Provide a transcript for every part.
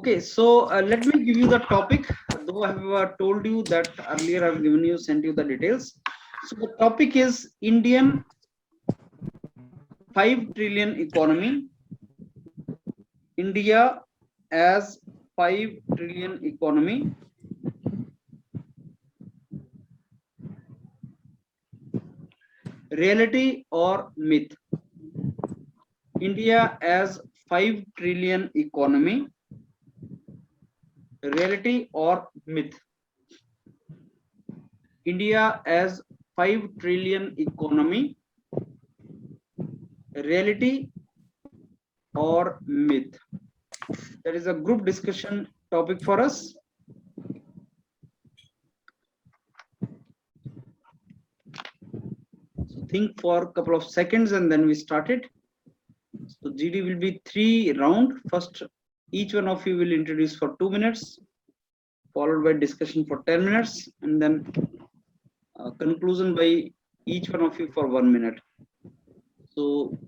Okay, so let me give you the topic. Though I have told you that earlier, I've sent you the details. So the topic is Indian 5 trillion economy. India as 5 trillion economy. Reality or myth? India as 5 trillion economy. Reality or myth? India as 5 trillion economy. Reality or myth? There is a group discussion topic for us. So think for a couple of seconds and then we start it. So GD will be 3 round. First, each one of you will introduce for 2 minutes, followed by discussion for 10 minutes, and then conclusion by each one of you for 1 minute. So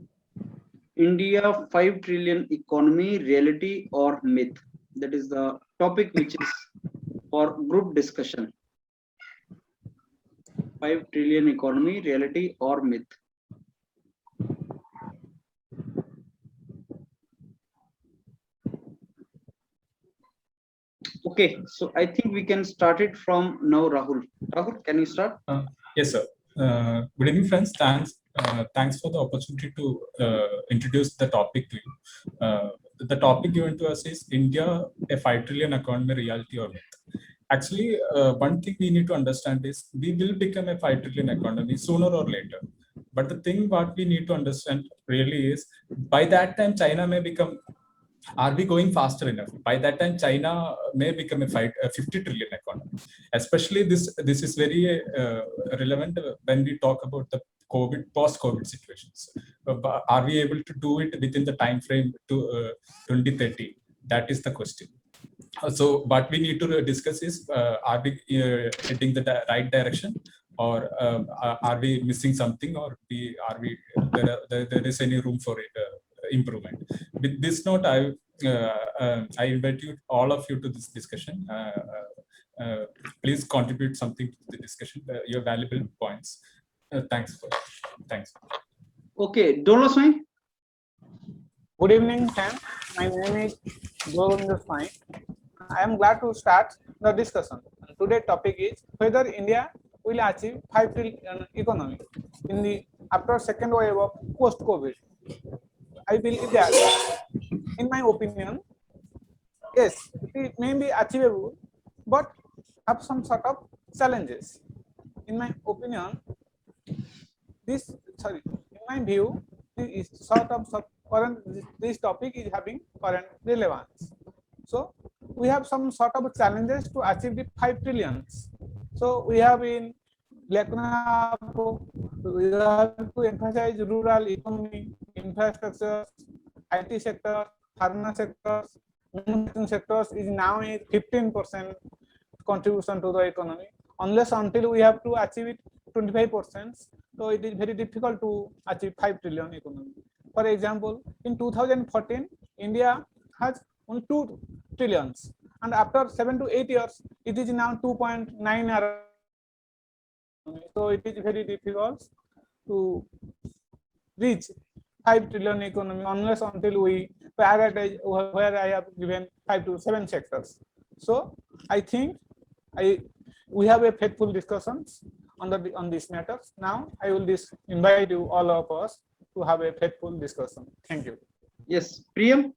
India 5 trillion economy, reality or myth? That is the topic which is for group discussion. 5 trillion economy, reality or myth? Okay, so I think we can start it from now, Rahul. Rahul, can you start? Yes, sir. Good evening, friends. Thanks for the opportunity to introduce the topic to you. The topic given to us is India, a 5 trillion economy, reality or myth. Actually, one thing we need to understand is we will become a 5 trillion economy sooner or later. But the thing what we need to understand really is by that time, China may become. Are we going faster enough? By that time, China may become a 50 trillion economy. Especially this is very relevant when we talk about the post-COVID situations. Are we able to do it within the time frame to 2030? That is the question. So what we need to discuss is, are we heading the right direction, or are we missing something, or there is any room for improvement? With this note, I invite you, all of you, to this discussion. Please contribute something to the discussion, your valuable points. Thanks. Okay, Doloswai. Good evening, Sam. My name is Govind Swai. I am glad to start the discussion. Today's topic is whether India will achieve 5 trillion economy after second wave of post-COVID. I believe that, in my opinion, yes, it may be achievable, but have some sort of challenges. In my opinion, in my view, this topic is having current relevance. So we have some sort of challenges to achieve the 5 trillions. So we have in we have to emphasize rural economy, infrastructure, IT sector, pharma sectors, manufacturing sectors is now a 15% contribution to the economy. Unless until we have to achieve it 25%, so it is very difficult to achieve 5 trillion economy. For example, in 2014, India has only 2 trillions, and after 7 to 8 years, it is now 2.9. So it is very difficult to reach 5 trillion economy unless until we prioritize where I have given 5 to 7 sectors. So I think we have a faithful discussions on these matters. Now I will invite you, all of us, to have a faithful discussion. Thank you. Yes, Priyam.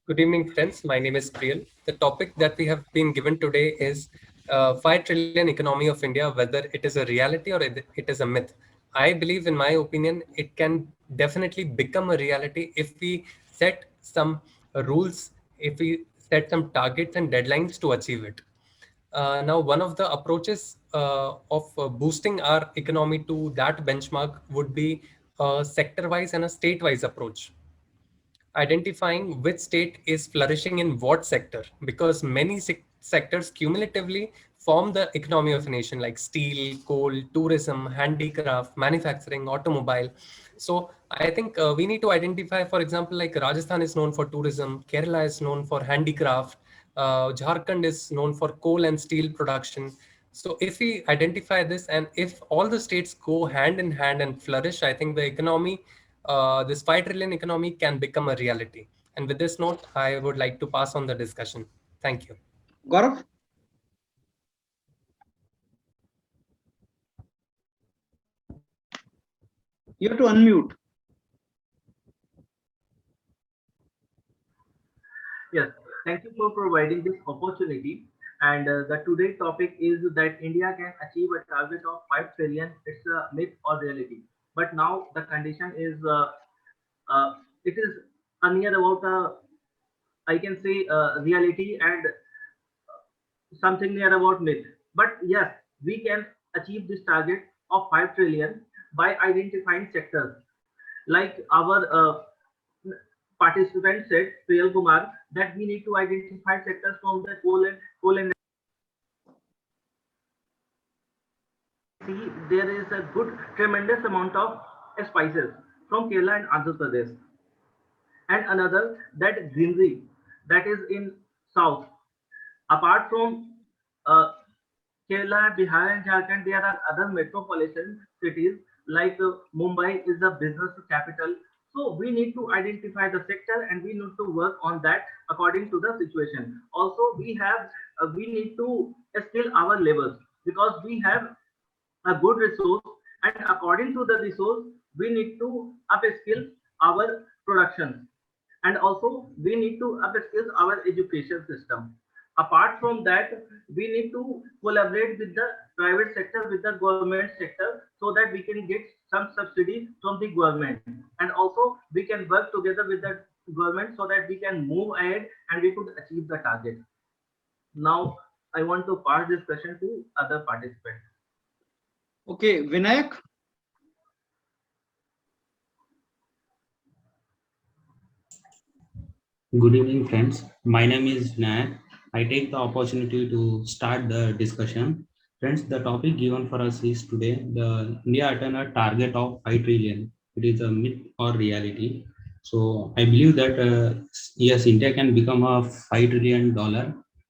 Good evening, friends. My name is Priyal. The topic that we have been given today is 5 trillion economy of India, whether it is a reality or it is a myth. I believe, in my opinion, it can definitely become a reality if we set some rules, if we set some targets and deadlines to achieve it. Now, one of the approaches of boosting our economy to that benchmark would be a sector-wise and a state-wise approach. Identifying which state is flourishing in what sector, because many sectors cumulatively form the economy of a nation, like steel, coal, tourism, handicraft, manufacturing, automobile. So I think we need to identify, for example, like Rajasthan is known for tourism, Kerala is known for handicraft, Jharkhand is known for coal and steel production. So if we identify this, and if all the states go hand in hand and flourish, I think the economy, this 5 trillion economy can become a reality. And with this note, I would like to pass on the discussion. Thank you. Gaurav? You have to unmute. Yes, thank you for providing this opportunity. And the today's topic is that India can achieve a target of 5 trillion. It's a myth or reality. But now the condition is, it is near about, I can say, reality and something near about myth. But yes, we can achieve this target of 5 trillion by identifying sectors like our participant said, Priyal Kumar, that we need to identify sectors from the coal and see there is a good tremendous amount of spices from Kerala and Andhra Pradesh. And another that greenery that is in south. Apart from Kerala, Bihar, and Jharkhand, there are other metropolitan cities like Mumbai is the business capital. So we need to identify the sector and we need to work on that according to the situation. Also, we need to skill our levels because we have a good resource, and according to the resource, we need to upskill our production, and also we need to upskill our education system. Apart from that, we need to collaborate with the private sector, with the government sector, so that we can get some subsidy from the government, and also we can work together with the government so that we can move ahead and we could achieve the target. Now I want to pass this question to other participants. Okay, Vinayak? Good evening, friends. My name is Vinayak. I take the opportunity to start the discussion. Friends, the topic given for us is today the India attain a target of 5 trillion. It is a myth or reality. So I believe that yes, India can become a $5 trillion.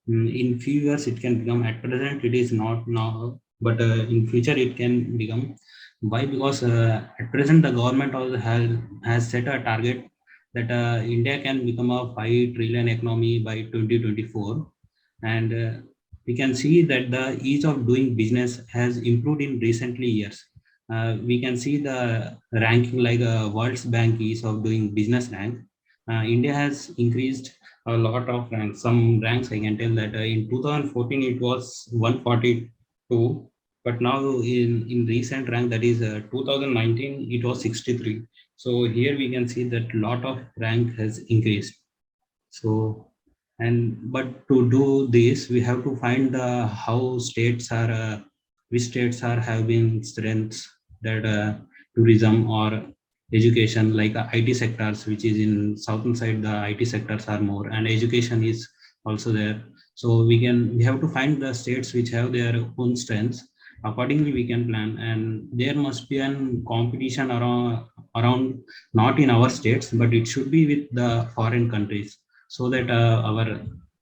In few years, it can become. At present, it is not now, but in future it can become. Why? Because at present the government also has set a target that India can become a 5 trillion economy by 2024. And we can see that the ease of doing business has improved in recently years. We can see the ranking like World's Bank ease of doing business rank. India has increased a lot of ranks. Some ranks I can tell that in 2014 it was 142, but now in recent rank, that is 2019, it was 63. So here we can see that lot of rank has increased. So, but to do this, we have to find how states are, which states are having strengths that tourism or education, like IT sectors, which is in southern side, the IT sectors are more, and education is also there. So we have to find the states which have their own strengths. Accordingly, we can plan, and there must be an competition around not in our states, but it should be with the foreign countries, so that our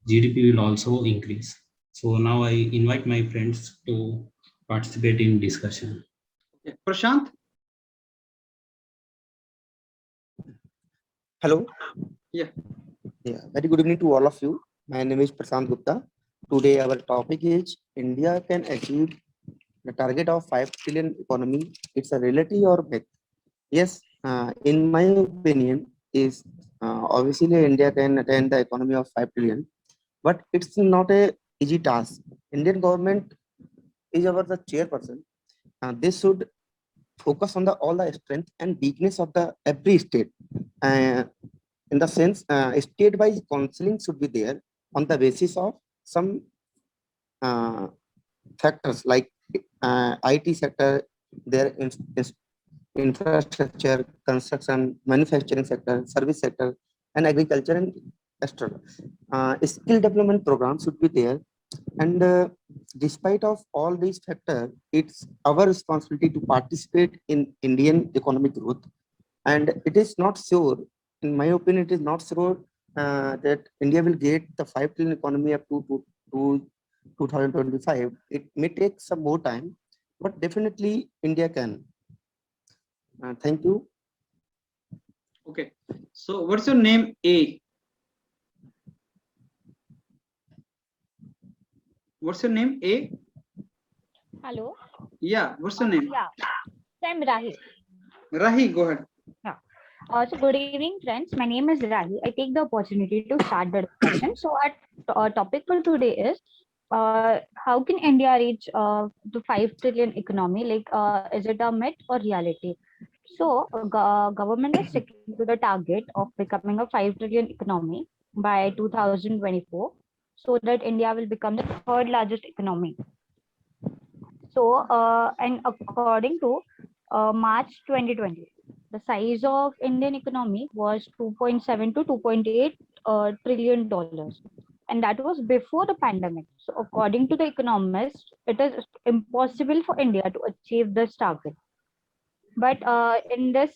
GDP will also increase. So now I invite my friends to participate in discussion. Okay. Prashant? Hello. Yeah. Yeah. Very good evening to all of you. My name is Prashant Gupta. Today our topic is India can achieve the target of 5 trillion economy. It's a reality or myth? Yes. In my opinion, is obviously India can attain the economy of 5 trillion, but it's not a easy task. Indian government is our the chairperson. They should focus on all the strength and weakness of the every state. In the sense, state-wise counseling should be there on the basis of some factors like IT sector, their infrastructure, construction, manufacturing sector, service sector, and agriculture and extra. Skill development programs should be there, and despite of all these factors, it's our responsibility to participate in Indian economic growth. And it is not sure, in my opinion, it is not sure that India will get the 5 trillion economy up to 2025. It may take some more time, but definitely India can. Thank you. Okay. So what's your name? A. What's your name? A. Hello. Yeah. What's your name? Yeah. I'm Rahi. Rahi, go ahead. So good evening, friends. My name is Rahi. I take the opportunity to start the discussion. So our topic for today is how can India reach the 5 trillion economy? Like, is it a myth or reality? So government is sticking to the target of becoming a 5 trillion economy by 2024, so that India will become the third largest economy. So, and according to March 2020, the size of Indian economy was 2.7 to 2.8 trillion dollars, and that was before the pandemic. So, according to the economists, it is impossible for India to achieve this target. But in this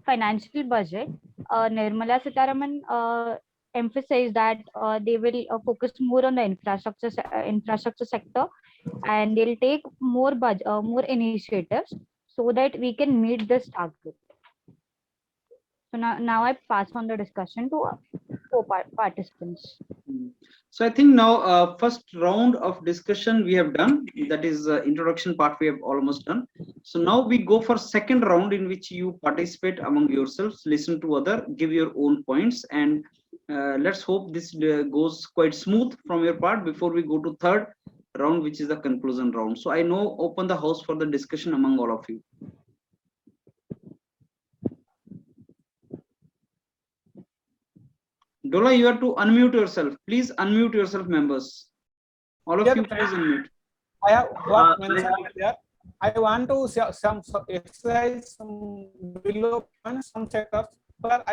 financial budget, Nirmala Sitharaman emphasized that they will focus more on the infrastructure sector, and they'll take more more initiatives so that we can meet this target. So now I pass on the discussion to participants. So I think now first round of discussion we have done, that is introduction part we have almost done. So now we go for second round, in which you participate among yourselves, listen to other, give your own points, and let's hope this goes quite smooth from your part before we go to third round, which is the conclusion round. So I now open the house for the discussion among all of you. Dola, you have to unmute yourself. Please unmute yourself, members. All of you, please unmute. I have what mentioned here. I want to exercise some below some sectors where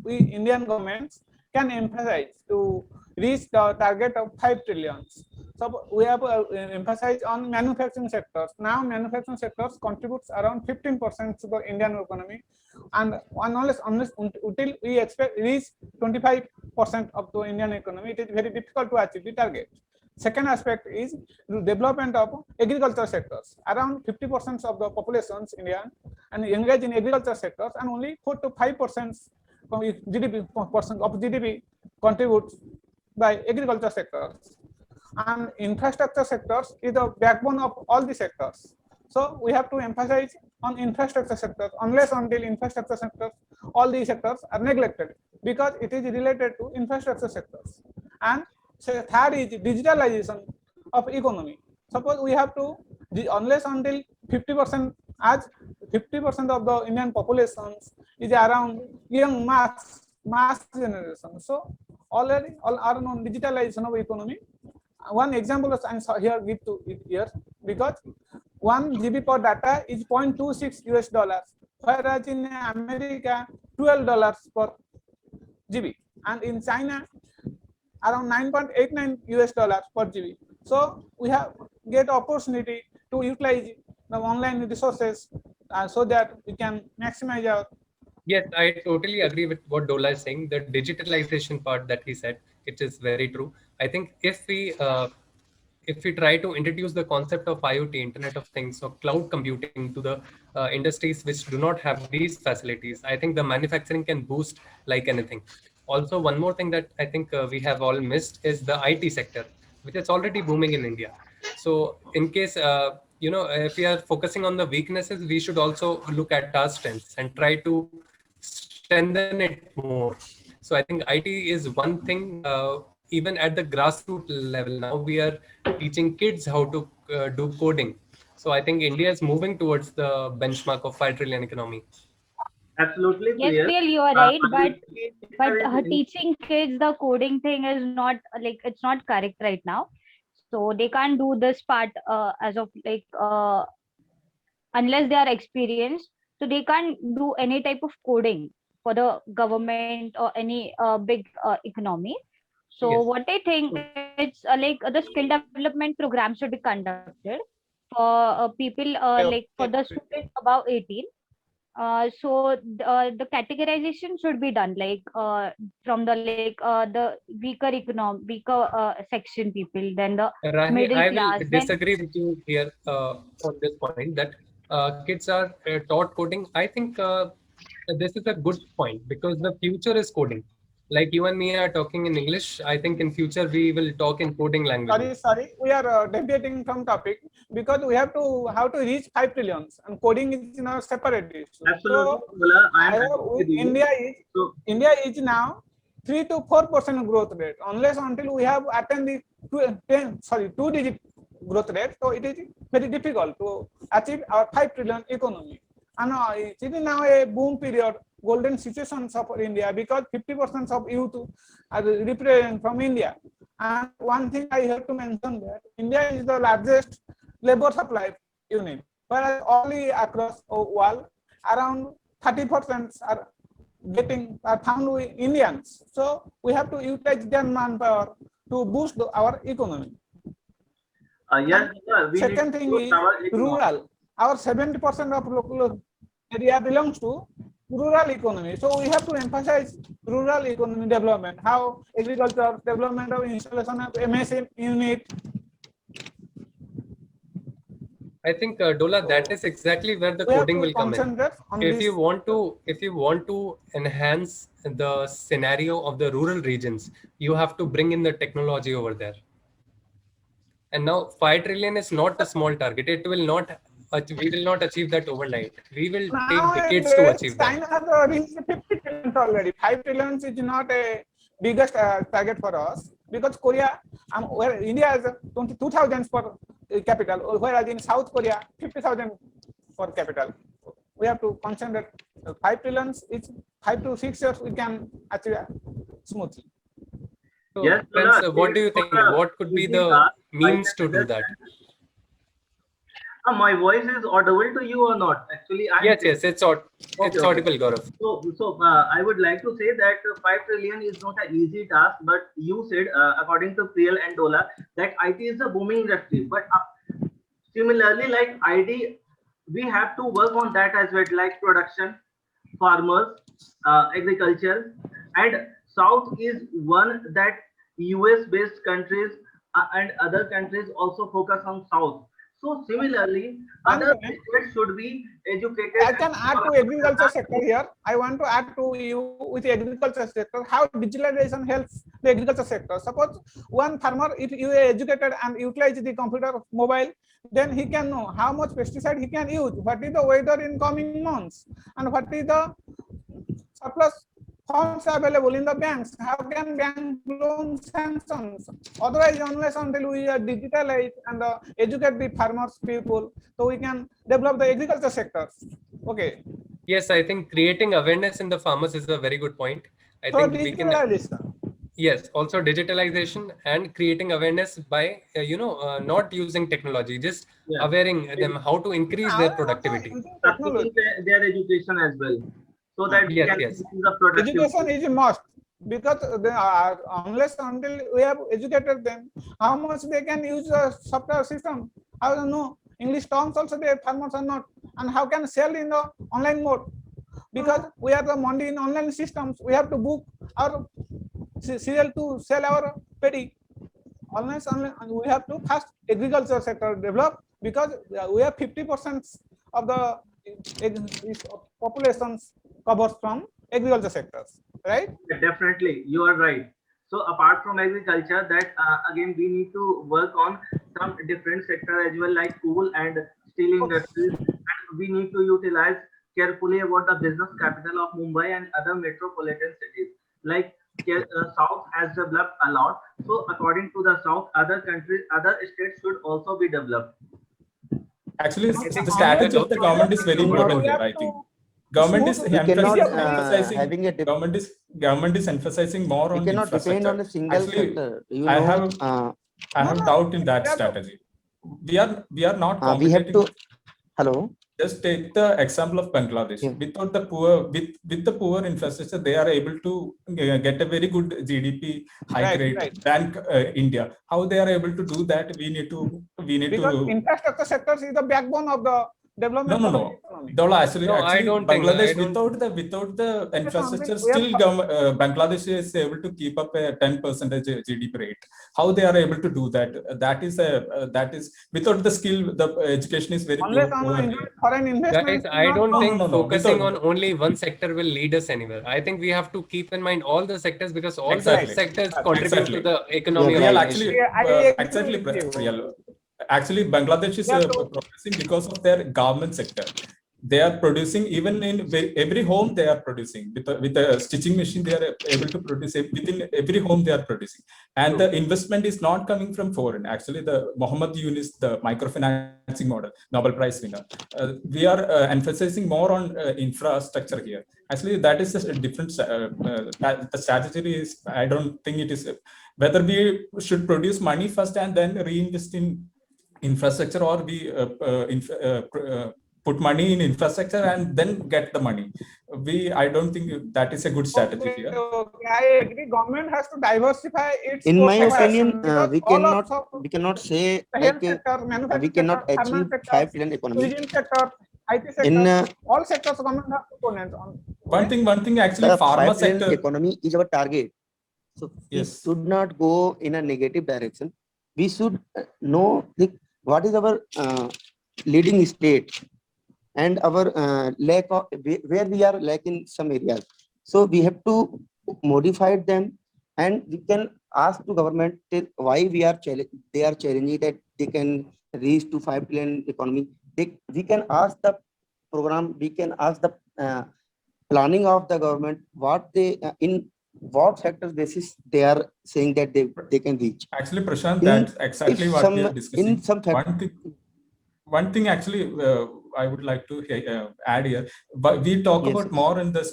we Indian governments can emphasize to reach the target of 5 trillions. So we have emphasized on manufacturing sectors. Now manufacturing sectors contributes around 15% to the Indian economy, and unless until we expect reach 25% of the Indian economy, it is very difficult to achieve the target. Second aspect is the development of agriculture sectors. Around 50% of the populations in India and engage in agriculture sectors, and only 4 to 5% of GDP contributes by agriculture sectors. And infrastructure sectors is the backbone of all the sectors. So we have to emphasize on infrastructure sectors. Unless until infrastructure sectors, all these sectors are neglected, because it is related to infrastructure sectors. And third is digitalization of economy. Suppose we have to, unless until 50%, as 50% of the Indian population is around young mass generation. So already all are on digitalization of economy. One example is here give to it here, because 1 GB per data is $0.26 US, whereas in America $12 per GB, and in China around $9.89 US per GB. So we have get opportunity to utilize the online resources so that we can maximize our. Yes, I totally agree with what Dola is saying. The digitalization part that he said, it is very true. I think if we try to introduce the concept of IoT, Internet of Things, or cloud computing to the industries which do not have these facilities, I think the manufacturing can boost like anything. Also, one more thing that I think we have all missed is the IT sector, which is already booming in India. So in case, if we are focusing on the weaknesses, we should also look at our strengths and try to strengthen it more. So I think IT is one thing, even at the grassroots level. Now we are teaching kids how to do coding. So I think India is moving towards the benchmark of 5 trillion economy. Absolutely Yes, clear. Priyal, you are right, but is teaching kids the coding thing is not like, it's not correct right now. So they can't do this part as of like unless they are experienced. So they can't do any type of coding for the government or any big economy. So Yes. what I think is it's like the skill development program should be conducted for people like for the students above 18. So the categorization should be done like from the the weaker section people, then the Rahi, middle I class. will Then disagree with you here on this point that kids are taught coding. I think this is a good point because the future is coding. Like you and me are talking in English. I think in future we will talk in coding language. Sorry, we are deviating from topic because we have to reach 5 trillions and coding is now separate issue. Absolutely, So Bula, I am with you. India is now 3 to 4% growth rate. Unless until we have attained the 2-digit growth rate, so it is very difficult to achieve our 5 trillion economy. And it is now a boom period, golden situation for India because 50% of youth are represented from India. And one thing I have to mention that India is the largest labor supply unit, whereas only across the world around 30% are found with Indians. So we have to utilize their manpower to boost our economy. Yes, we Second need thing to is our economy. rural. Our 70% of local area belongs to rural economy. So we have to emphasize rural economy development, how agriculture, development of installation of MSM unit. I think Dola, that is exactly where the We have coding to will come in. concentrate on If this. you want to enhance the scenario of the rural regions, you have to bring in the technology over there. And now 5 trillion is not a small target. It will not. We will not achieve that overnight. We will take decades to achieve that. China has reached 50 trillion already. 5 trillion is not a biggest target for us because Korea, where India has 22,000 for capital, whereas in South Korea 50,000 for capital. We have to concentrate. 5 trillion is 5 to 6 years we can achieve smoothly. So, Yes, friends, Dola, what do you think? What could be the means to do that? My voice is audible to you or not? Actually, Yes, it's audible, Gaurav. So I would like to say that 5 trillion is not an easy task, but you said, according to Priyal and Dola, that IT is a booming industry. But similarly, like IT, we have to work on that as well, like production, farmers, agriculture, and South is one that US-based countries and other countries also focus on South. So similarly, other states should be educated. I can add to agriculture sector here. I want to add to you with the agriculture sector, how digitalization helps the agriculture sector. Suppose one farmer, if you are educated and utilize the computer mobile, then he can know how much pesticide he can use, what is the weather in coming months, and what is the surplus funds available in the banks. How can bank loan sanctions? Otherwise, unless until we are digitalized and educate the farmers people, so we can develop the agriculture sector. Okay. Yes, I think creating awareness in the farmers is a very good point. I think we can. Yes, also digitalization and creating awareness by not using technology, just awareing them how to increase their productivity. Their education as well. So that education is a must because unless until we have educated them, how much they can use the software system, how to know English terms also the farmers are not, and how can sell in the online mode because we have the money in online systems. We have to book our serial to sell our paddy. Unless we have to first agriculture sector develop because we have 50% of the populations covers from agriculture sectors, right? Definitely, you are right. So apart from agriculture, that again we need to work on some different sector as well, like coal and steel industries, and we need to utilize carefully about the business capital of Mumbai and other metropolitan cities. Like South has developed a lot, so according to the South, other states should also be developed. Actually, the strategy of the government is very important here, I think. Government is emphasizing government is emphasizing more on infrastructure. Depend on a single sector. I have doubt in that strategy. We are not we have to hello. just take the example of Bangladesh. Yeah. Without the poor, with the poor infrastructure, they are able to get a very good GDP hike Right, rate right. than India. How they are able to do that? We need Because to. infrastructure sectors is the backbone of the development of the No. economy. Dola, actually, No, I don't think- Bangladesh I don't- without the infrastructure, we have- still Bangladesh is able to keep up a 10% GDP rate. How they are able to do that? That is without the skill. The education is very Unless poor. foreign investment. Guys, I don't No, think no, focusing without- on only one sector will lead us anywhere. I think we have to keep in mind all the sectors because all Exactly. the sectors contribute Exactly. to the economy Yeah, of Real the actually, nation. I agree exactly, with you. Real. Actually, Bangladesh is Yeah, so- progressing because of their government sector. They are producing even in every home. They are producing with a stitching machine. They are able to produce within every home. They are producing, and the investment is not coming from foreign. Actually, the Muhammad Yunus, the microfinancing model, Nobel Prize winner. We are emphasizing more on infrastructure here. Actually, that is a different. The strategy is. I don't think it is whether we should produce money first and then reinvest in infrastructure, or we put money in infrastructure and then get the money. I don't think that is a good strategy here. Okay, I agree. Government has to diversify its In my course of opinion, action because we all cannot of we cannot say the like health sector, manufacturing we cannot sector, achieve thermal 5 sector, trillion economy. tourism sector, IT sector, In all sectors government have components on. One thing actually, the pharma 5 trillion sector. economy is our target. So we Yes. should not go in a negative direction. We should know what is our leading state and our lack of where we are lacking some areas. So we have to modify them, and we can ask to government why they are challenging that they can reach to 5 trillion economy. We can ask the program. We can ask the planning of the government what they in what sectors basis they are saying that they can reach. Actually, Prashant, In- that's exactly if what we some- are discussing. in some One thing actually, I would like to add here, but we talk Yes, about yes. more in this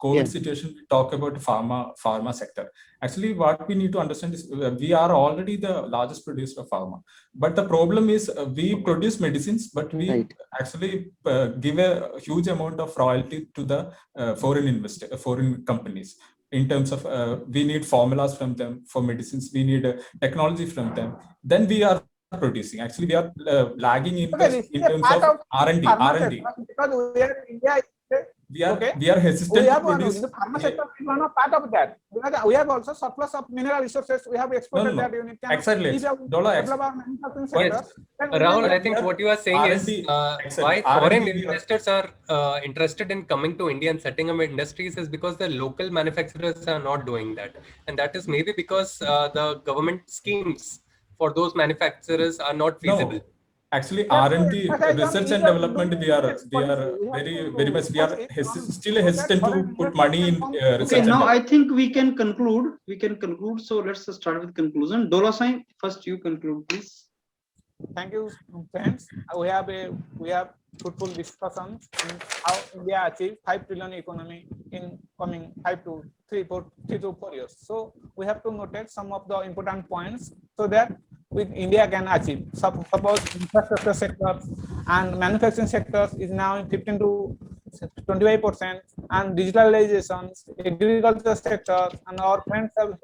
COVID Yes. situation. We talk about pharma sector. Actually, what we need to understand is we are already the largest producer of pharma. But the problem is we produce medicines, but we Right. actually give a huge amount of royalty to the foreign companies. In terms of we need formulas from them for medicines, we need technology from them. Then we are producing. Actually, we are lagging in, Okay, in terms of R&D. Because we are India. We are hesitant to produce. The pharma sector is one of part of that. Because we have also surplus of mineral resources. We have exported No. that unit. Exactly. If you develop our manufacturing sector, then we Rahul, will- I think what you are saying is R&D, why exactly. foreign R&D, investors are interested in coming to India and setting up industries is because the local manufacturers are not doing that. And that is maybe because the government schemes for those manufacturers are not feasible. No. Actually, Yeah, R&D, but I research thought and we are development, doing we are this policy. We have very to much, we are focus on still that hesitant to foreign put money in investors research Okay, and now development. I think we can conclude. So let's start with conclusion. Dola Sai, first you conclude, please. Thank you, friends. We have fruitful discussions on how India achieve 5 trillion economy in coming 3 to 4 years. So we have to notate some of the important points so that India can achieve. Suppose infrastructure sector and manufacturing sectors is now in 15 to 25%, and digitalization, agriculture sector, and our friends have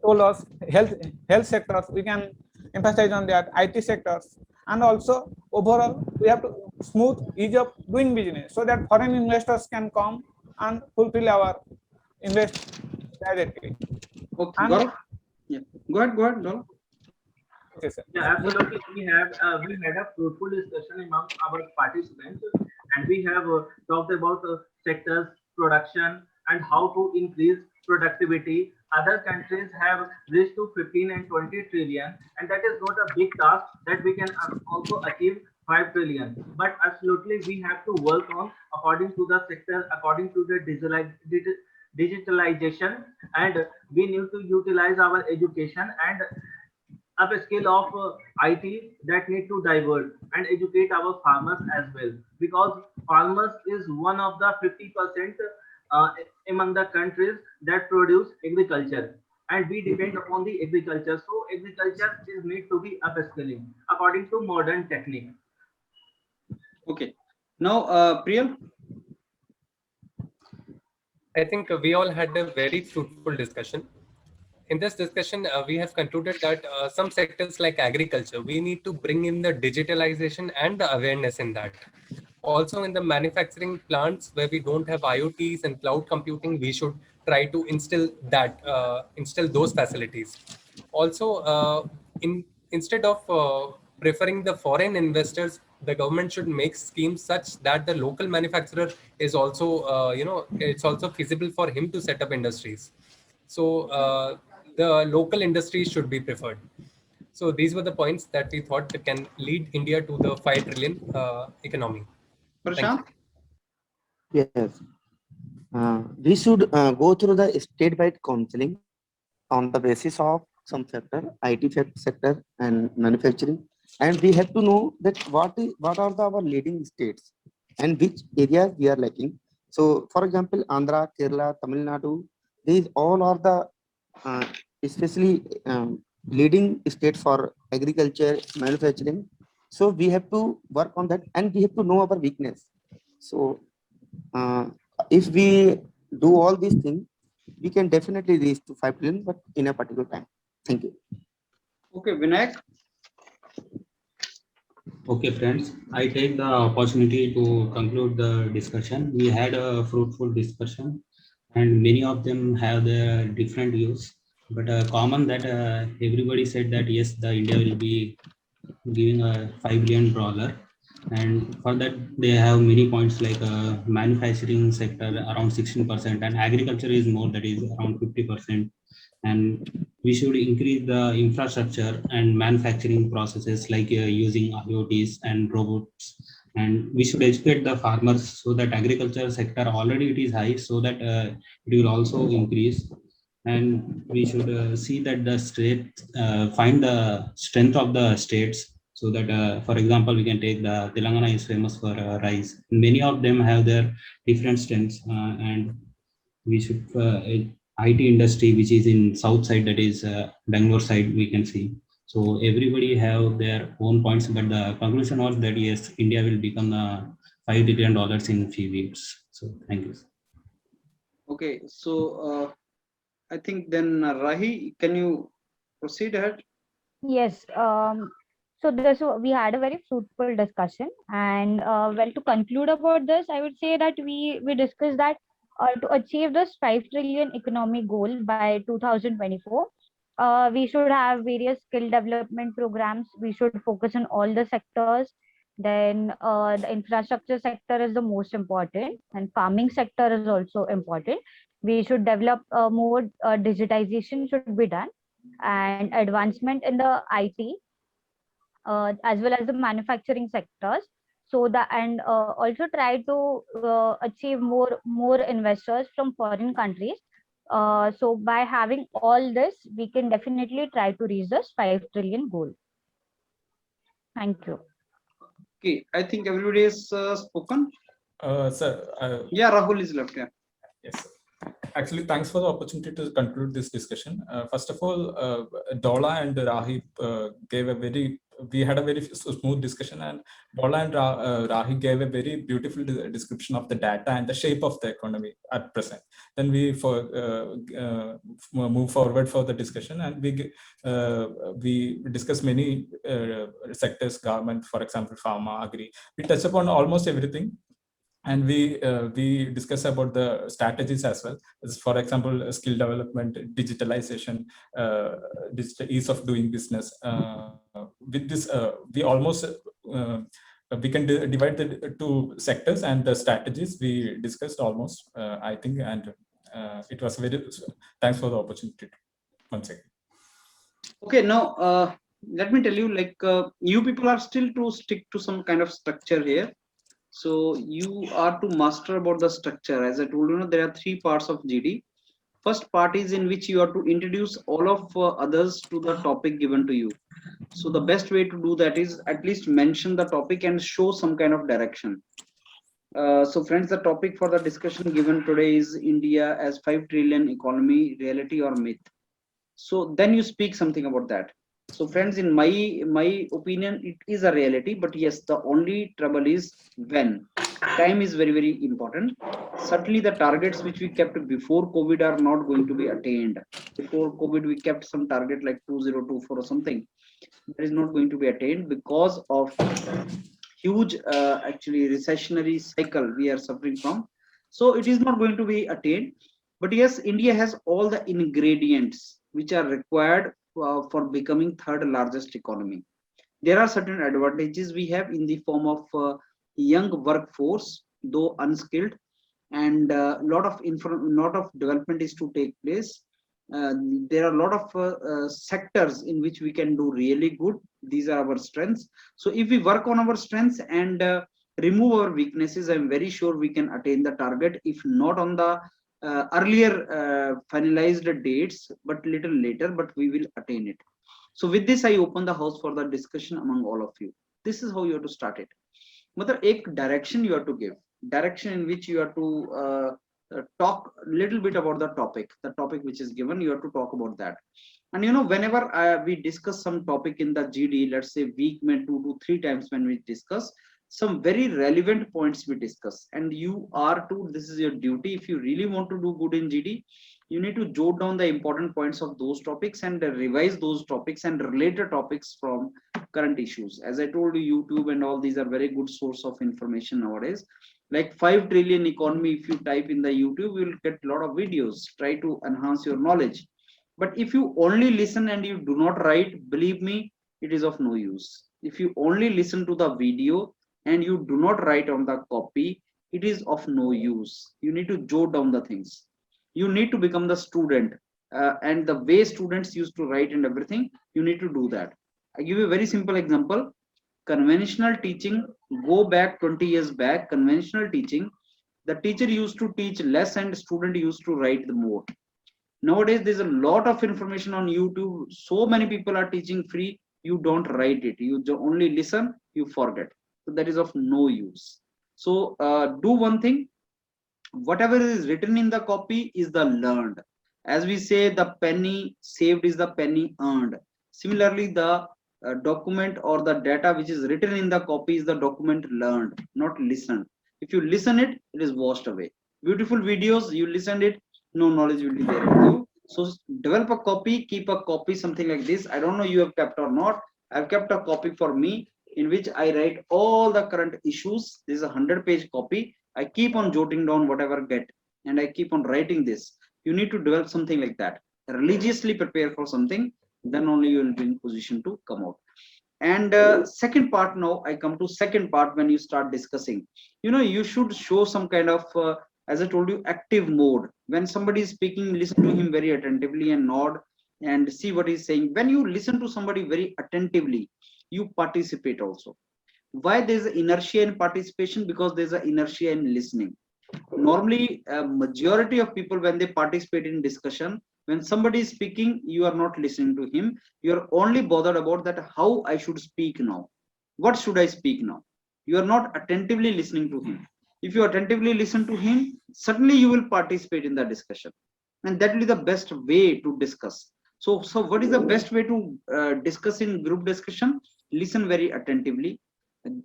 told us health sectors. We can emphasize on that, IT sectors, and also overall we have to smooth ease of doing business so that foreign investors can come and fulfill our invest directly. Okay, And- Gaurav? Yeah, go ahead, Dola. Okay, sir. Yeah, absolutely. We had a fruitful discussion among our participants, and we have talked about sectors, production, and how to increase productivity. Other countries have reached to 15 and 20 trillion, and that is not a big task that we can also achieve 5 trillion. But absolutely, we have to work on according to the sector, according to the digitalization, and we need to utilize our education and up a skill of IT that need to divert and educate our farmers as well, because farmers is one of the 50% among the countries that produce agriculture, and we depend upon the agriculture. So agriculture is need to be upskilling according to modern technique. Okay. Now, Priyal. I think we all had a very fruitful discussion. In this discussion, we have concluded that some sectors like agriculture, we need to bring in the digitalization and the awareness in that. Also, in the manufacturing plants where we don't have IoTs and cloud computing, we should try to instill those facilities. Also, instead of preferring the foreign investors, the government should make schemes such that the local manufacturer is also, it's also feasible for him to set up industries. So the local industries should be preferred. So these were the points that we thought can lead India to the 5 trillion economy. Thank you. Prashant. Yes. We should go through the state-wide counseling on the basis of some sector, IT sector and manufacturing, and we have to know that what are our leading states and which areas we are lacking. So, for example, Andhra, Kerala, Tamil Nadu, these all are the especially leading states for agriculture, manufacturing. So we have to work on that, and we have to know our weakness. So if we do all these things, we can definitely reach to 5 trillion, but in a particular time. Thank you. Okay, Vinayak. Okay, friends, I take the opportunity to conclude the discussion. We had a fruitful discussion, and many of them have their different views. But common that everybody said that yes, the India will be giving a $5 billion, and for that they have many points like manufacturing sector around 16%, and agriculture is more, that is around 50%, and we should increase the infrastructure and manufacturing processes like using IoTs and robots, and we should educate the farmers so that agriculture sector already it is high, so that it will also increase. And we should see that the state find the strength of the states, so that for example we can take the Telangana is famous for rice. Many of them have their different strengths, and we should IT industry which is in south side, that is Bangalore side, we can see. So everybody have their own points, but the conclusion was that yes, India will become $5 billion in few weeks. So thank you. Okay, so I think then Rahi, can you proceed ahead? Yes. So this we had a very fruitful discussion, and well, to conclude about this, I would say that we discussed that to achieve this 5 trillion economic goal by 2024, we should have various skill development programs. We should focus on all the sectors. Then the infrastructure sector is the most important, and farming sector is also important. We should develop more digitization should be done, and advancement in the IT as well as the manufacturing sectors. So that, and also try to achieve more investors from foreign countries. So by having all this, we can definitely try to reach this 5 trillion goal. Thank you. Okay, I think everybody has spoken. Sir. Yeah, Rahul is left. Yeah. Yes, sir. Actually, thanks for the opportunity to conclude this discussion. First of all, Dola and Rahi we had a very smooth discussion, and Dola and Rahi gave a very beautiful description of the data and the shape of the economy at present. Then we move forward for the discussion, and we discuss many sectors, government, for example, pharma, agri. We touch upon almost everything. And we discuss about the strategies as well. For example, skill development, digitalization, ease of doing business. With this, we almost we can divide the two sectors, and the strategies we discussed almost, I think, and it was very. Thanks for the opportunity. Once again. Okay, now let me tell you, like you people are still to stick to some kind of structure here. So you are to master about the structure. As I told you, there are 3 parts of GD. First part is in which you are to introduce all of others to the topic given to you. So the best way to do that is at least mention the topic and show some kind of direction. So friends, the topic for the discussion given today is India as 5 trillion economy, reality or myth. So then you speak something about that. So friends, in my opinion, it is a reality, but yes, the only trouble is when. Time is very, very important. Certainly the targets which we kept before COVID are not going to be attained. Before COVID, we kept some target like 2024 or something. That is not going to be attained because of huge actually recessionary cycle we are suffering from. So it is not going to be attained. But yes, India has all the ingredients which are required for becoming third largest economy. There are certain advantages we have in the form of young workforce, though unskilled, and lot of development is to take place. uh, there are a lot of sectors in which we can do really good. These are our strengths. So if we work on our strengths and remove our weaknesses, I'm very sure we can attain the target, if not on the earlier finalized dates, but little later, but we will attain it. So with this, I open the house for the discussion among all of you. This is how you have to start it. Mother, एक direction you have to give, direction in which you have to talk a little bit about the topic which is given. You have to talk about that. And you know, whenever we discuss some topic in the GD, let's say week may 2 to 3 times, when we discuss some very relevant points we discuss, and you are to, this is your duty. If you really want to do good in GD, you need to jot down the important points of those topics and revise those topics and related topics from current issues. As I told you, YouTube and all these are very good source of information nowadays. Like 5 trillion economy, if you type in the YouTube, you will get a lot of videos. Try to enhance your knowledge. But if you only listen and you do not write, believe me, it is of no use. If you only listen to the video and you do not write on the copy, it is of no use. You need to jot down the things. You need to become the student, and the way students used to write and everything, you need to do that. I give you a very simple example. Conventional teaching, go back 20 years back, conventional teaching, the teacher used to teach less and student used to write the more. Nowadays there's a lot of information on YouTube. So many people are teaching free, you don't write it, you only listen, you forget. So that is of no use. So do one thing, whatever is written in the copy is the learned. As we say, the penny saved is the penny earned. Similarly, the document or the data which is written in the copy is the document learned, not listened. If you listen it, it is washed away. Beautiful videos, you listen it, no knowledge will be there with you. So develop a copy, keep a copy, something like this. I don't know you have kept or not. I've kept a copy for me in which I write all the current issues. This is a 100-page copy. I keep on jotting down whatever I get, and I keep on writing this. You need to develop something like that. Religiously prepare for something, then only you will be in position to come out. And second part, now I come to second part. When you start discussing, you know, you should show some kind of as I told you, active mode. When somebody is speaking, listen to him very attentively and nod and see what he's saying. When you listen to somebody very attentively, you participate also. Why there's an inertia in participation? Because there's an inertia in listening. Normally, a majority of people, when they participate in discussion, when somebody is speaking, you are not listening to him. You are only bothered about that, how I should speak now. What should I speak now? You are not attentively listening to him. If you attentively listen to him, certainly you will participate in the discussion. And that will be the best way to discuss. So what is the best way to discuss in group discussion? Listen very attentively.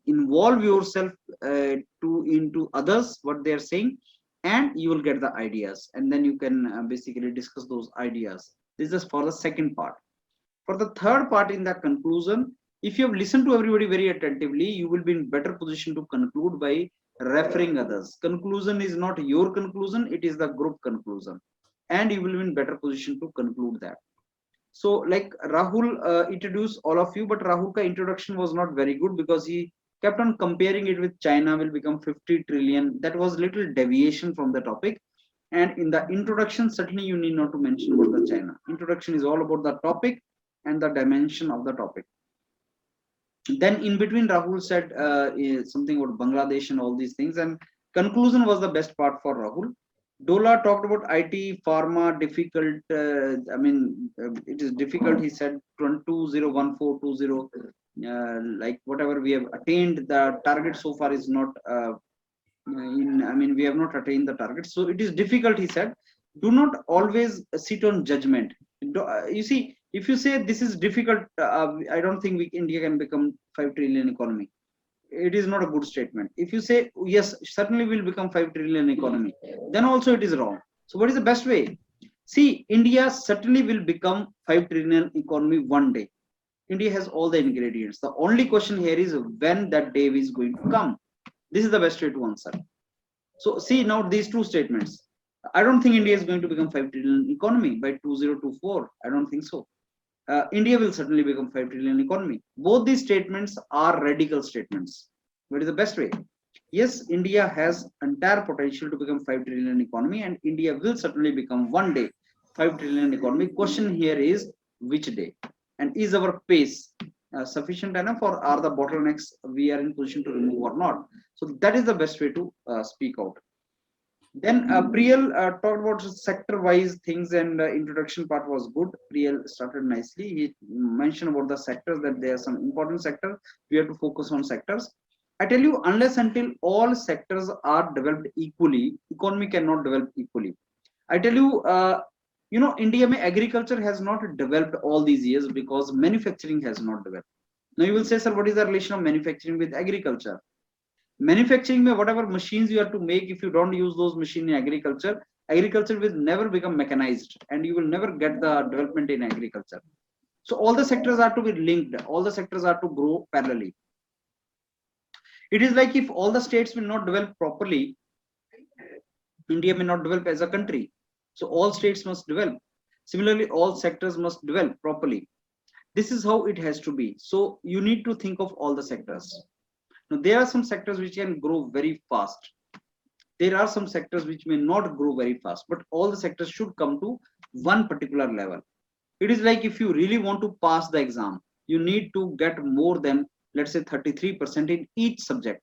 Involve yourself into others, what they are saying, and you will get the ideas, and then you can basically discuss those ideas. This is for the second part. For the third part, in the conclusion, if you have listened to everybody very attentively, you will be in better position to conclude by referring others. Conclusion is not your conclusion, it is the group conclusion, and you will be in better position to conclude that. So like Rahul introduced all of you, but Rahul ka introduction was not very good because he kept on comparing it with China will become 50 trillion. That was little deviation from the topic. And in the introduction, certainly you need not to mention about the China. Introduction is all about the topic and the dimension of the topic. Then in between, Rahul said something about Bangladesh and all these things, and conclusion was the best part for Rahul. Dola talked about IT, pharma, difficult. It is difficult. He said 201420. Like whatever we have attained, the target so far is not. We have not attained the target, so it is difficult. He said, do not always sit on judgment. You see, If you say this is difficult, I don't think India can become 5 trillion economy. It is not a good statement. If you say yes, certainly will become 5 trillion economy, then also it is wrong. So what is the best way? See, India certainly will become 5 trillion economy one day. India has all the ingredients. The only question here is when that day is going to come. This is the best way to answer. So see now these two statements. I don't think India is going to become 5 trillion economy by 2024. I don't think so. India will certainly become 5 trillion economy. Both these statements are radical statements. What is the best way? Yes, India has entire potential to become 5 trillion economy, and India will certainly become one day 5 trillion economy. Question here is which day, and is our pace sufficient enough, or are the bottlenecks we are in position to remove or not? So that is the best way to speak out. Then Priyal talked about sector-wise things, and introduction part was good. Priyal started nicely. He mentioned about the sectors, that there are some important sectors. We have to focus on sectors. I tell you, unless until all sectors are developed equally, economy cannot develop equally. I tell you, India mein agriculture has not developed all these years because manufacturing has not developed. Now you will say, sir, what is the relation of manufacturing with agriculture? Manufacturing, whatever machines you have to make, if you don't use those machines in agriculture, agriculture will never become mechanized, and you will never get the development in agriculture. So all the sectors are to be linked. All the sectors are to grow parallelly. It is like if all the states will not develop properly, India may not develop as a country. So all states must develop. Similarly, all sectors must develop properly. This is how it has to be. So you need to think of all the sectors. Now, there are some sectors which can grow very fast. There are some sectors which may not grow very fast, but all the sectors should come to one particular level. It is like if you really want to pass the exam, you need to get more than, let's say, 33% in each subject.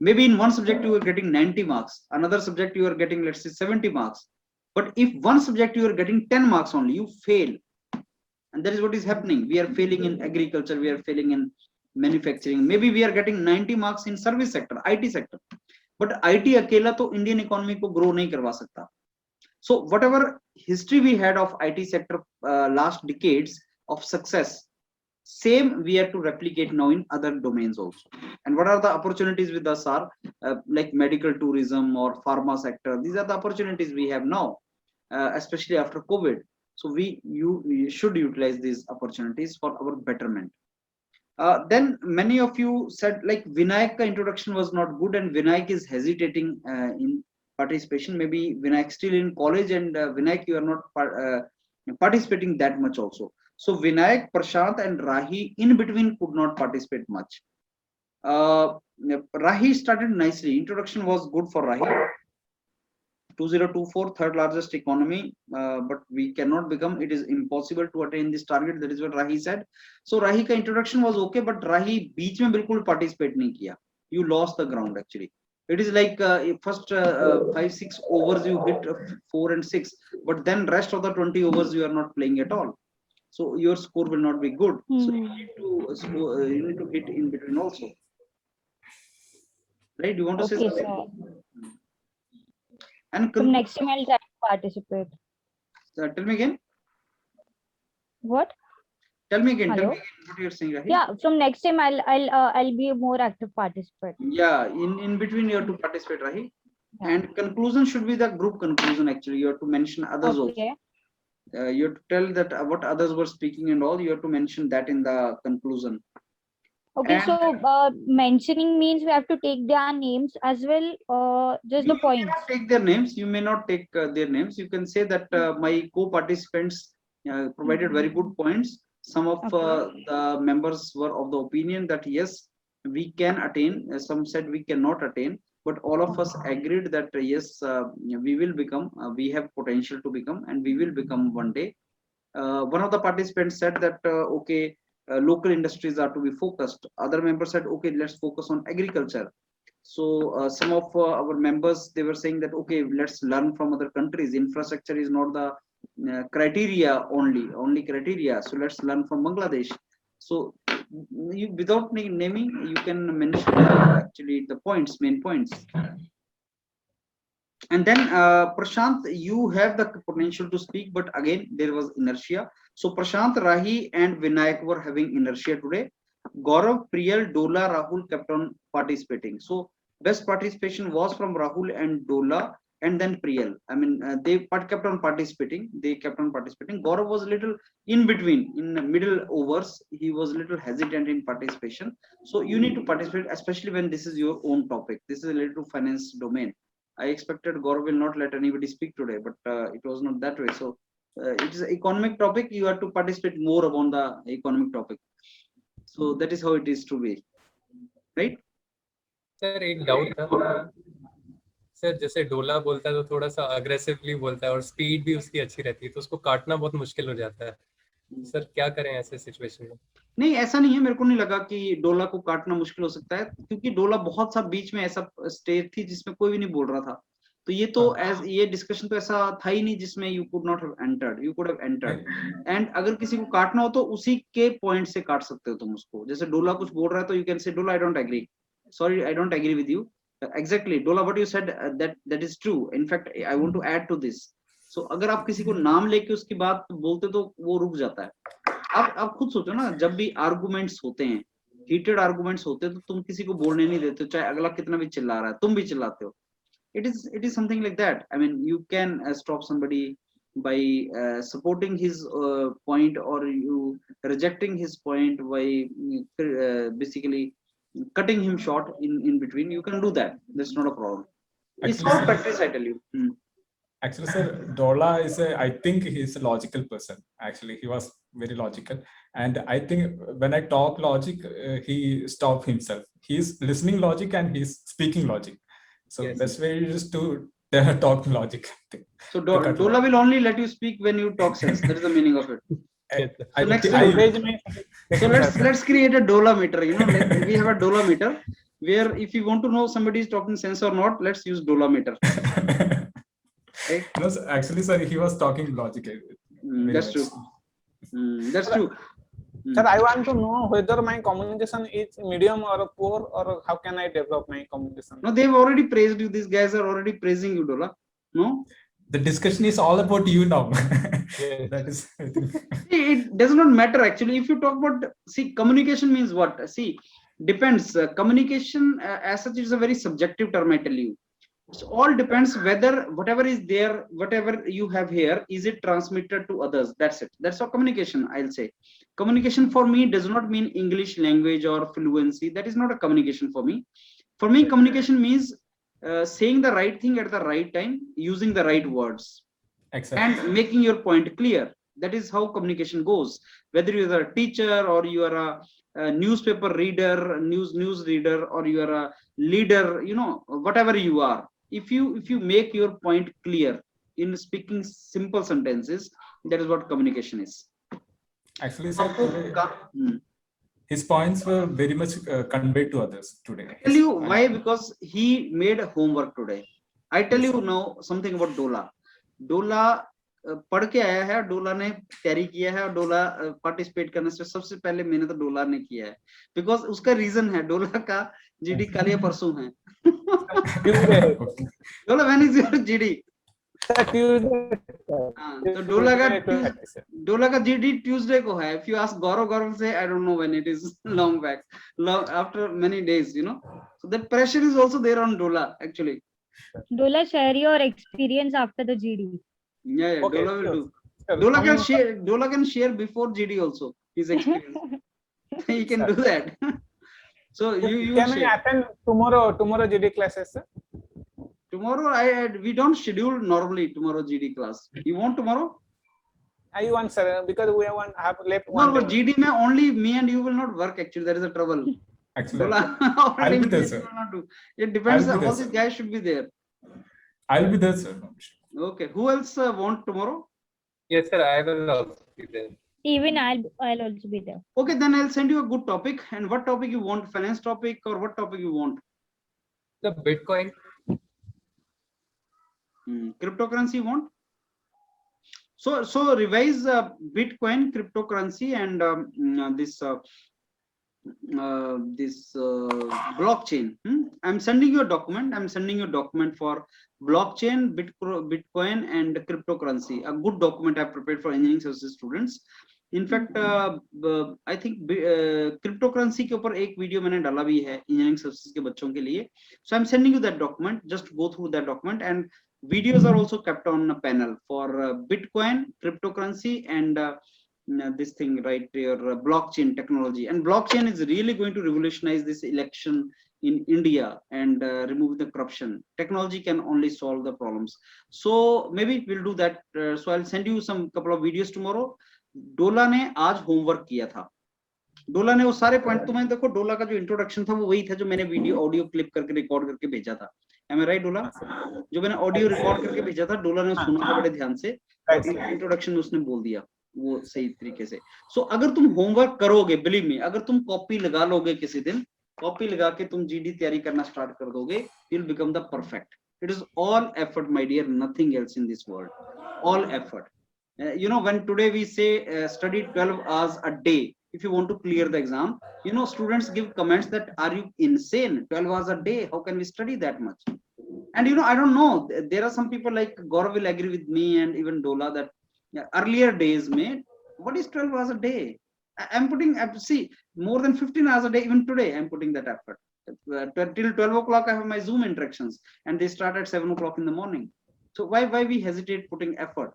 Maybe in one subject you are getting 90 marks, another subject you are getting, let's say, 70 marks. But if one subject you are getting 10 marks only, you fail. And that is what is happening. We are failing in agriculture, we are failing in manufacturing. Maybe we are getting 90 marks in service sector, IT sector. But IT akela to Indian economy ko grow nahi karwa sakta. So whatever history we had of IT sector last decades of success, same we have to replicate now in other domains also. And what are the opportunities with us are like medical tourism or pharma sector. These are the opportunities we have now, especially after COVID. So we should utilize these opportunities for our betterment. Then many of you said like Vinayak introduction was not good, and Vinayak is hesitating in participation. Maybe Vinayak still in college, and Vinayak you are not participating that much also. So Vinayak, Prashant and Rahi in between could not participate much. Rahi started nicely. Introduction was good for Rahi. 2024 third largest economy, but we cannot become, it is impossible to attain this target. That is what Rahi said. So Rahi ka introduction was okay, but Rahi beach mein bilkul participate nahi kiya. You lost the ground actually. It is like first 5-6 overs you hit 4 and 6, but then rest of the 20 overs you are not playing at all. So your score will not be good. So you need to hit in between also. Right? You want to say something? So And from next time I'll try to participate. Tell me again. What? Tell me again. Hello? Tell me again what you're saying, Rahi. Yeah, from next time I'll be a more active participant. Yeah, in between you have to participate, Rahi. Yeah. And conclusion should be the group conclusion. Actually, you have to mention others Okay. also. You have to tell that what others were speaking and all. You have to mention that in the conclusion. Okay, And so mentioning means we have to take their names as well, just the you may points. not take their names. You may not take their names. You can say that my co-participants provided very good points. Some of the members were of the opinion that yes, we can attain. Some said we cannot attain. But all of us agreed that yes, we will become. We have potential to become, and we will become one day. One of the participants said that okay, local industries are to be focused. Other members said okay, let's focus on agriculture. So some of our members, they were saying that okay, let's learn from other countries. Infrastructure is not the criteria only criteria. So let's learn from Bangladesh. So you, without naming, you can mention actually the points, main points. And then Prashant, you have the potential to speak, but again there was inertia. So Prashant, Rahi, and Vinayak were having inertia today. Gaurav, Priyal, Dola, Rahul kept on participating. So best participation was from Rahul and Dola, and then Priyal. I mean, kept on participating. They kept on participating. Gaurav was a little in between, in the middle overs. He was a little hesitant in participation. So you need to participate, especially when this is your own topic. This is a little finance domain. I expected Gaurav will not let anybody speak today, but it was not that way. So it is an economic topic. You have to participate more upon the economic topic. So that is how it is to be, right? Sir एक doubt था sir, जैसे डोला बोलता है तो थोड़ा सा aggressively बोलता है और स्पीड भी उसकी अच्छी रहती है, तो उसको काटना बहुत मुश्किल हो जाता है. सर क्या करें ऐसे सिचुएशन में? नहीं, ऐसा नहीं है. मेरे को नहीं लगा कि डोला को काटना मुश्किल हो सकता है, क्योंकि डोला बहुत सा बीच में ऐसा स्टेज थी जिसमें कोई भी नहीं बोल रहा था. तो ये तो ये डिस्कशन तो ऐसा था ही नहीं जिसमें you could not have entered. You could have entered. And अगर किसी को काटना हो तो उसी के पॉइंट से काट सकते हो तुम उसको. जैसे डोला कुछ बोल रहा है तो you can say Dola I don't agree, sorry I don't agree with you. Exactly, Dola, what you said, that is true. In fact, I want to add to this. So अगर आप किसी को नाम लेके उसकी बात बोलते तो वो रुक जाता है. आप खुद सोचो ना, जब भी आर्गुमेंट्स होते हैं, हीटेड आर्गुमेंट्स होते हैं, तो तुम किसी को बोलने नहीं देते, चाहे अगला कितना भी चिल्ला रहा है, तुम भी चिल्लाते हो. It is something like that. I mean, you can stop somebody by supporting his point, or you rejecting his point by basically cutting him short in between. You can do that. That's not a problem. It's Actually, all practice, I tell you. Actually, sir, Dola I think he's a logical person. Actually, he was very logical. And I think when I talk logic, he stopped himself. He's listening logic and he's speaking logic. So Yes. best way is to talk logic. So Dola will only let you speak when you talk sense. That is the meaning of it. So next time, so let's create a Dola meter. You know, we have a Dola meter where if you want to know somebody is talking sense or not, let's use Dola meter. Right? No, actually, sir, he was talking logic. That's true. That's true. Sir, I want to know whether my communication is medium or poor, or how can I develop my communication? No, they've already praised you. These guys are already praising you, Dola. No? The discussion is all about you now. Yes. That is, I think. See, it does not matter actually. If you talk about, see, communication means what? See, depends. Communication as such is a very subjective term, I tell you. So all depends whether whatever is there, whatever you have here, is it transmitted to others. That's it. That's all communication, I'll say. Communication for me does not mean English language or fluency. That is not a communication for me. For me, communication means saying the right thing at the right time, using the right words, Exactly. and making your point clear. That is how communication goes. Whether you are a teacher, or you are a newspaper reader, news reader, or you are a leader, you know, whatever you are, if you make your point clear in speaking simple sentences, that is what communication is. Actually, sir, his points were very much conveyed to others today. I tell you why, because he made homework today. I tell you now something about Dola. Dola पढ़ के आया है, डोला ने तैयारी किया है, और डोला पार्टिसिपेट करने से सबसे पहले मेहनत तो डोला ने किया है, बिकॉज उसका रीजन है, डोला का जीडी कल या परसों है. डोला व्हेन इज योर जीडी? तो डोला का जीडी ट्यूसडे को है. इफ यू आस्क गौरव से, I don't know when it is, long back, after many days, you know. So that pressure is also there on Dola actually. Dola, share your experience after the GD. Yeah, Okay, Dola will sure. do. Dola can share before GD also his experience. He can do that. So you Can I share. attend tomorrow GD classes, sir? Tomorrow we don't schedule normally tomorrow GD class. You want tomorrow? I want, sir, because we have left No, one but day. GD mein only me and you will not work actually. That is the trouble. Actually, Dola I'll already be there, me sir. will not do. It depends. I'll be there, All these sir. guys should be there. I'll be there, sir. No issue. Okay. Who else want tomorrow? Yes, sir, I will also be there. Even I'll also be there. Okay, then I'll send you a good topic. And what topic you want? Finance topic, or what topic you want? The Bitcoin. Cryptocurrency you want? So revise Bitcoin, cryptocurrency, and this blockchain. I'm sending you a document. I'm sending you a document for blockchain, Bitcoin, and cryptocurrency. A good document I prepared for engineering services students. In fact, I think cryptocurrency के ऊपर एक video मैंने डाला भी है engineering services के बच्चों के लिए. So I'm sending you that document. Just go through that document, and videos are also kept on a panel for Bitcoin, cryptocurrency, and this thing right here, blockchain technology. And blockchain is really going to revolutionize this election in India and remove the corruption. Technology can only solve the problems. So maybe we'll do that. So I'll send you some couple of videos tomorrow. डोला ने आज homework किया था. डोला ने वो सारे point, तुम्हें देखो डोला का जो इंट्रोडक्शन था वो वही था जो मैंने वीडियो ऑडियो क्लिप करके रिकॉर्ड करके भेजा था. Am I right, डोला? जो मैंने ऑडियो रिकॉर्ड करके भेजा था, डोला ने सुना था बड़े ध्यान से. इंट्रोडक्शन उसने बोल दिया वो सही तरीके से. सो अगर तुम होमवर्क करोगे, बिलीव मी, अगर तुम कॉपी लगा लोगे किसी दिन, कॉपी लगा के तुम जीडी तैयारी करना स्टार्ट कर दोगे, you will become the perfect. It is all effort my dear, nothing else in this world. All effort. You know, when today we say study 12 hours a day if you want to clear the exam, you know, students give comments that are you insane, 12 hours a day, how can we study that much? And you know, I don't know, there are some people like Gaurav will agree with me and even Dola that earlier days made, what is 12 hours a day? I'm putting, see, more than 15 hours a day. Even today I'm putting that effort. Till 12 o'clock I have my Zoom interactions and they start at 7 o'clock in the morning. So why we hesitate putting effort?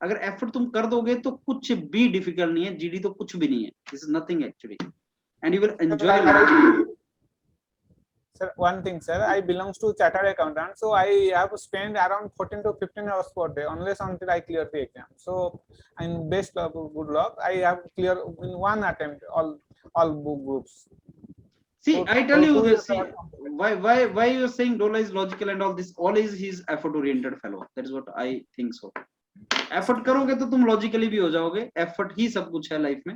अगर effort तुम कर दोगे तो कुछ भी difficult नहीं है. GD तो कुछ भी नहीं है. This is nothing actually, and you will enjoy. Sir, one thing, sir, I belongs to chartered accountant, so I have spent around 14 to 15 hours per day, unless until I clear the exam. So, in best of good luck, I have clear in one attempt all book groups. See, so, I tell you this. Why you are saying Dola is logical and all this? All is his effort-oriented fellow. That is what I think so. Effort करोगे तो तुम logically भी हो जाओगे. Effort ही सब कुछ है life में.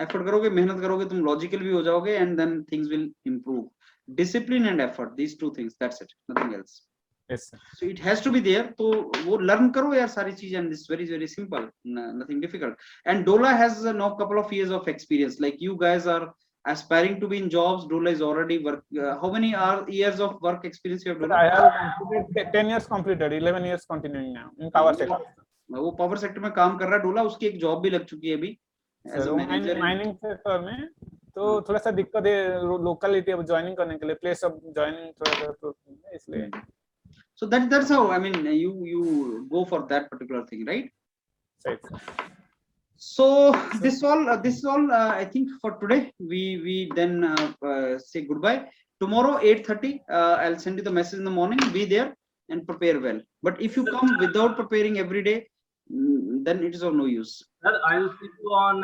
एफर्ट करोगे, मेहनत करोगे, तुम लॉजिकल भी हो जाओगे, and then things will improve. Discipline and effort, these two things, that's it, nothing else. Yes, sir. So it has to be there. तो वो लर्न करो यार सारी चीजें, and this very very simple, nothing difficult. And Dola has now couple of years of experience. Like you guys are aspiring to be in jobs. Dola is already work. How many years of work experience you have done? I have completed 10 years completed, 11 years continuing now in power sector. वो power sector में काम कर रहा है डोला. उसकी एक job भी लग चुकी है अभी माइनिंग सेक्टर में. तो थोड़ा सा दिक्कत है लोकलिटी अब ज्वाइनिंग करने के लिए, प्लेस ऑफ ज्वाइनिंग थोड़ा सा, इसलिए. So that's how, I mean, you go for that particular thing, right? Right. So this all I think for today. We then say goodbye. Tomorrow 8:30 I'll send you the message in the morning. Be there and prepare well. But if you come without preparing every day, then it is of no use. Sir, I will see you on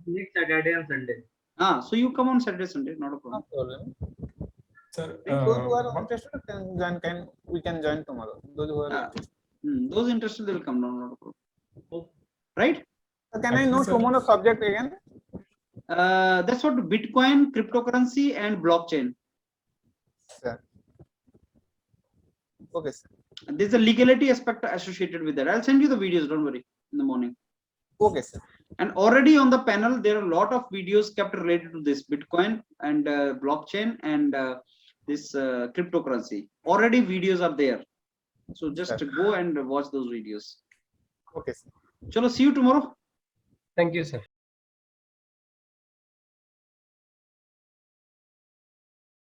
next Saturday and Sunday. So you come on Saturday, Sunday, not a problem. No problem. Sir, those who are interested we can join tomorrow. Those who are interested. Those interested, they will come down, not a problem. Right? So can I know tomorrow subject again? That's what Bitcoin, cryptocurrency, and blockchain. Sir. Okay, sir. There's a legality aspect associated with that. I'll send you the videos, don't worry, in the morning. Okay, sir. And already on the panel, there are a lot of videos kept related to this Bitcoin and blockchain and this cryptocurrency. Already videos are there. So just go and watch those videos. Okay, sir. Chalo, see you tomorrow. Thank you, sir.